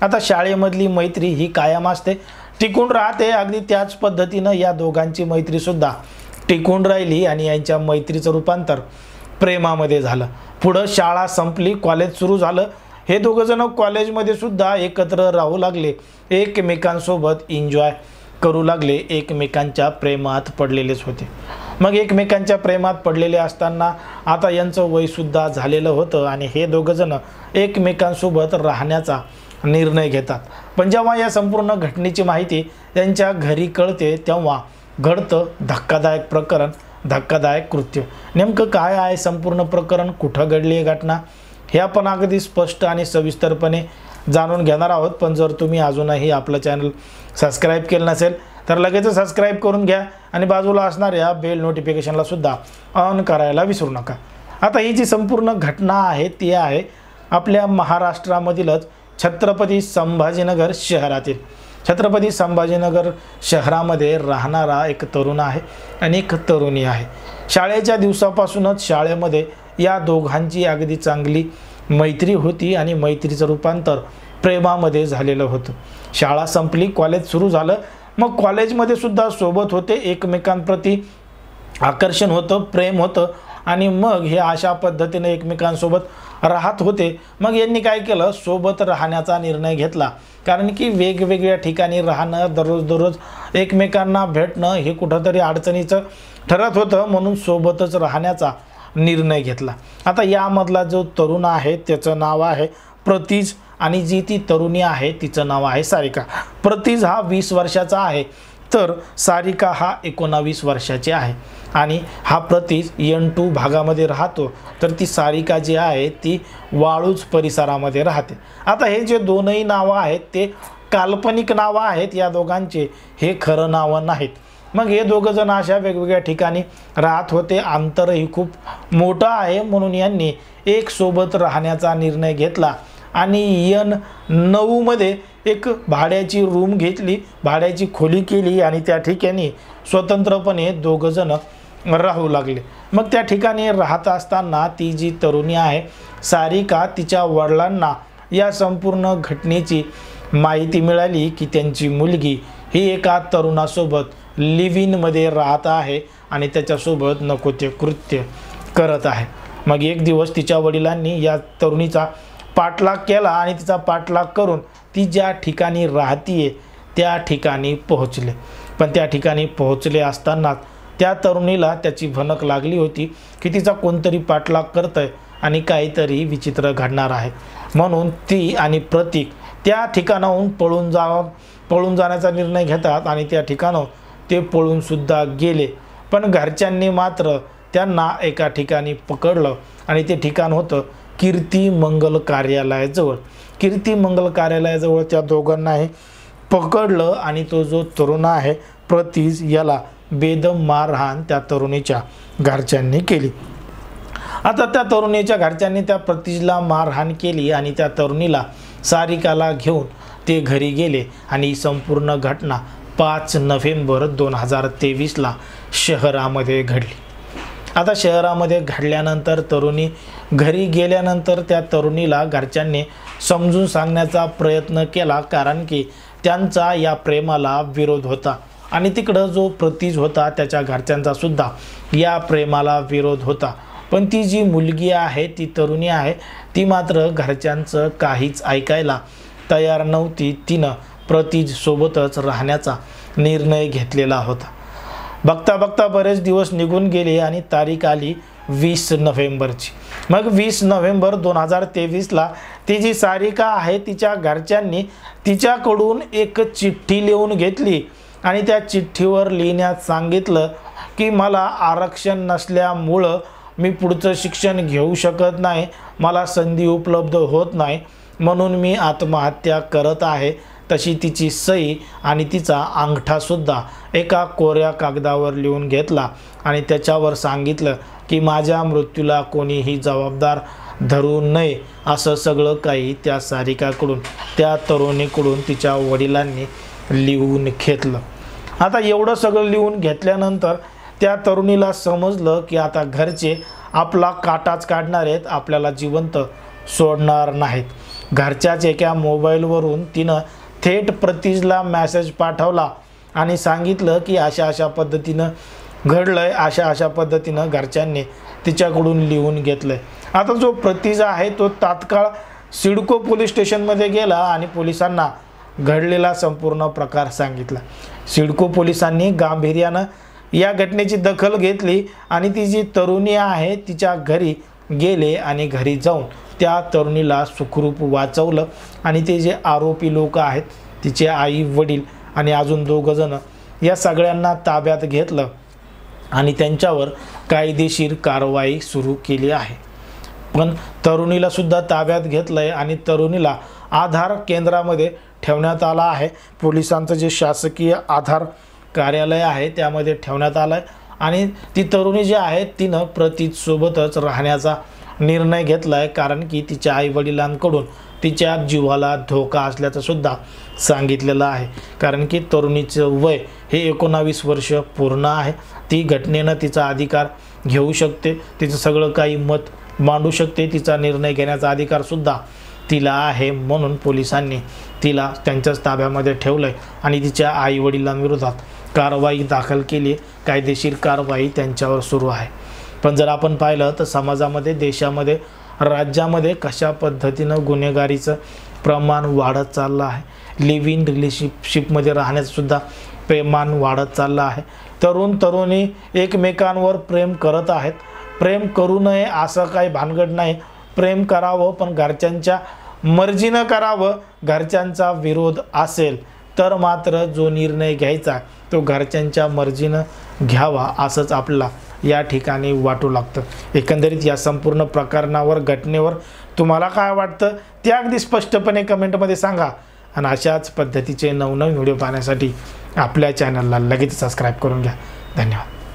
आता शाळेमधली मैत्री ही कायम असते, टिकून राहते। अगदी त्याच पद्धतीनं या दोघांची मैत्री सुद्धा टिकून राहिली आणि यांच्या मैत्रीचं रूपांतर प्रेमामध्ये झालं। पुढे शाळा संपली, कॉलेज सुरू झालं। हे दोघं जण कॉलेजमध्ये सुद्धा एकत्र राहू लागले, एकमेकांसोबत एन्जॉय करू लागले, एकमेकांच्या प्रेमात पडलेलेच होते। मग एकमेकांच्या प्रेमात पडलेले असताना आता यांचं वय सुद्धा झालेलं होतं आणि हे दोघं जण एकमेकांसोबत राहण्याचा निर्णय घेतात। पण जेव्हा या संपूर्ण घटनेची माहिती त्यांच्या घरी कळते तेव्हा घडतं धक्कादायक प्रकरण, धक्कादायक कृत्य। नेमकं काय आहे संपूर्ण प्रकरण, कुठं घडली ही घटना, हे आपण अगदी स्पष्ट आणि सविस्तरपणे जाणून घेणार आहोत। पण जर तुम्ही अजूनही आपलं चॅनल सबस्क्राईब केलं नसेल तर लगेच सबस्क्राईब करून घ्या आणि बाजूला असणाऱ्या बेल नोटिफिकेशनला सुद्धा ऑन करायला विसरू नका। आता ही जी संपूर्ण घटना आहे ती आहे आपल्या महाराष्ट्रामधीलच छत्रपती संभाजीनगर शहरातील। छत्रपती संभाजीनगर शहरामध्ये राहणारा एक तरुण आहे आणि एक तरुणी आहे। शाळेच्या दिवसापासूनच शाळेमध्ये या दोघांची अगदी चांगली मैत्री होती आणि मैत्रीचं रूपांतर प्रेमामध्ये झालेलं होतं। शाळा संपली, कॉलेज सुरू झालं। मग कॉलेजमध्ये सुद्धा सोबत होते, एकमेकांप्रती आकर्षण होतं, प्रेम होतं आणि मग हे अशा पद्धतीने एकमेकांसोबत राहत होते। मग यांनी काय केलं, सोबत राहण्याचा निर्णय घेतला, कारण की वेगवेगळ्या ठिकाणी राहणं, दररोज एकमेकांना भेटणं हे कुठंतरी अडचणीचं ठरत होतं, म्हणून सोबतच राहण्याचा निर्णय घेतला। आता यामधला जो तरुण आहे त्याचं नाव आहे प्रतीज आणि जी ती तरुणी आहे तिचं नाव आहे सारिका। प्रतीज हा 20 वर्षाचा आहे तर सारिका हा 19 वर्षाची आहे आणि हा प्रतीज N2 भागामध्ये राहतो तर ती सारिका जी आहे ती वाळूज परिसरामध्ये राहते। आता हे जे दोनही नावं आहेत ते काल्पनिक नावं आहेत, या दोघांचे हे खरं नावं नाहीत। मग हे दोघं जण अशा वेगवेगळ्या ठिकाणी राहत होते, अंतरही खूप मोठं आहे, म्हणून यांनी एक सोबत राहण्याचा निर्णय घेतला आणि N9 मध्ये एक भाड्याची रूम घेतली, भाड्याची खोली केली आणि त्या ठिकाणी स्वतंत्रपणे दोघं जण राहू लागले। मग त्या ठिकाणी राहत असताना ती जी तरुणी आहे सारिका, तिच्या वडिलांना या संपूर्ण घटनेची माहिती मिळाली की त्यांची मुलगी ही एका तरुणासोबत लिव्ह इन मध्ये राहत आहे आणि त्याच्यासोबत नको ते कृत्य करत आहे। मग एक दिवस तिच्या वडिलांनी या तरुणीचा पाठलाग केला आणि तिचा पाठलाग करून ती ज्या ठिकाणी राहतीये त्या ठिकाणी पोहोचले। पण त्या ठिकाणी पोहोचले असताना त्या तरुणीला त्याची भनक लागली होती की तिचा कोणतरी पाठलाग करतंय आणि काहीतरी विचित्र घडणार आहे, म्हणून ती आणि प्रतीक त्या ठिकाणाहून पळून जाण्याचा निर्णय घेतात आणि त्या ठिकाणाहून ते पळून सुद्धा गेले। पण घरच्यांनी मात्र त्यांना एका ठिकाणी पकडलं आणि ते ठिकाण होतं कीर्ती मंगल कार्यालयाजवळ। कीर्ती मंगल कार्यालयाजवळ त्या दोघांनाही पकडलं आणि तो जो तरुण आहे प्रतीज याला बेदम मारहाण त्या तरुणीच्या घरच्यांनी केली। आता त्या तरुणीच्या घरच्यांनी त्या प्रतीजला मारहाण केली आणि त्या तरुणीला सारिकाला घेऊन ते घरी गेले आणि संपूर्ण घटना 5 नोव्हेंबर 2023ला शहरामध्ये घडली। आता शहरामध्ये घडल्यानंतर तरुणी घरी गेल्यानंतर त्या तरुणीला घरच्यांनी समजून सांगण्याचा प्रयत्न केला, कारण की त्यांचा या प्रेमाला विरोध होता आणि तिकडं जो प्रतीज होता त्याच्या घरच्यांचा सुद्धा या प्रेमाला विरोध होता। पण ती जी मुलगी आहे, ती तरुणी आहे, ती मात्र घरच्यांचं काहीच ऐकायला तयार नव्हती। तिनं प्रतीज सोबतच राहण्याचा निर्णय घेतलेला होता। बघता बघता बरेच दिवस निघून गेले आणि तारीख आली 20 नोव्हेंबरची। मग 20 नोव्हेंबर 2023ला ती जी सारिका आहे तिच्या घरच्यांनी तिच्याकडून एक चिठ्ठी लिहून घेतली आणि त्या चिठ्ठीवर लिहिण्यात सांगितलं की मला आरक्षण नसल्यामुळं मी पुढचं शिक्षण घेऊ शकत नाही, मला संधी उपलब्ध होत नाही, म्हणून मी आत्महत्या करत आहे। तशी तिची सही आणि तिचा अंगठासुद्धा एका कोऱ्या कागदावर लिहून घेतला आणि त्याच्यावर सांगितलं की माझ्या मृत्यूला कोणीही जबाबदार धरू नये, असं सगळं काही त्या सारिकाकडून, त्या तरुणीकडून तिच्या वडिलांनी लिहून घेतलं। आता एवढं सगळं लिहून घेतल्यानंतर त्या तरुणीला समजलं की आता घरचे आपला काटाच काढणार आहेत, आपल्याला जिवंत सोडणार नाहीत. घरच्याच एका मोबाईलवरून तिनं थेट प्रतीजला मेसेज पाठवला आणि सांगितलं की अशा अशा पद्धतीनं घडलंय, अशा अशा पद्धतीनं घरच्यांनी तिच्याकडून लिहून घेतलंय. आता जो प्रतीज आहे तो तात्काळ सिडको पोलीस स्टेशनमध्ये गेला आणि पोलिसांना घडलेला संपूर्ण प्रकार सांगितला. सिडको पोलिसांनी गांभीर्यानं या घटनेची दखल घेतली आणि ती जी तरुणी आहे तिच्या घरी गेले आणि घरी जाऊन त्या तरुणीला सुखरूप वाचवलं आणि ते जे आरोपी लोक आहेत तिचे आई वडील आणि अजून 2 जण या सगळ्यांना ताब्यात घेतलं आणि त्यांच्यावर कायदेशीर कारवाई सुरू केली आहे. पण तरुणीला सुद्धा ताब्यात घेतलंय आणि तरुणीला आधार केंद्रामध्ये ठेवण्यात आला आहे. पोलिसांचं जे शासकीय आधार कार्यालय आहे त्यामध्ये ठेवण्यात आलं आहे आणि ती तरुणी जी आहे तिनं प्रतीजसोबतच राहण्याचा निर्णय घेतला आहे, कारण की तिच्या आईवडिलांकडून तिच्या जीवाला धोका असल्याचं सुद्धा सांगितलेलं आहे. कारण की तरुणीचं वय हे 19 वर्ष पूर्ण आहे. ती घटनेनं तिचा अधिकार घेऊ शकते, तिचं सगळं काही मत मांडू शकते, तिचा निर्णय घेण्याचा अधिकारसुद्धा तिला आहे. म्हणून पोलिसांनी तिला त्यांच्याच ताब्यामध्ये ठेवलं आहे आणि तिच्या आईवडिलांविरोधात कारवाई दाखल केली. कायदेशीर कारवाई त्यांच्यावर सुरू आहे. पण जर आपण पाहिलं तर समाजामध्ये, देशामध्ये, राज्यामध्ये कशा पद्धतीनं गुन्हेगारीचं प्रमाण वाढत चाललं आहे. लिव्ह इन रिलेशनशिपमध्ये राहण्याचं सुद्धा प्रमाण वाढत चाललं आहे. तरुण तरुणी एकमेकांवर प्रेम करत आहेत. प्रेम करू नये असं काही भानगड नाही. प्रेम करावं पण घरच्यांच्या मर्जीनं करावं. घरच्यांचा विरोध असेल तर मात्र जो निर्णय घ्यायचा तो घरच्यांच्या मर्जीनं घ्यावा असंच आपल्याला या ठिकाणी वाटू लागतं. एकंदरीत या संपूर्ण प्रकरणावर, घटनेवर तुम्हाला काय वाटतं ते अगदी स्पष्टपणे कमेंटमध्ये सांगा. आणि अशाच पद्धतीचे नवनवीन व्हिडिओ पाहण्यासाठी आपल्या चॅनलला लगेच सबस्क्राईब करून घ्या. धन्यवाद.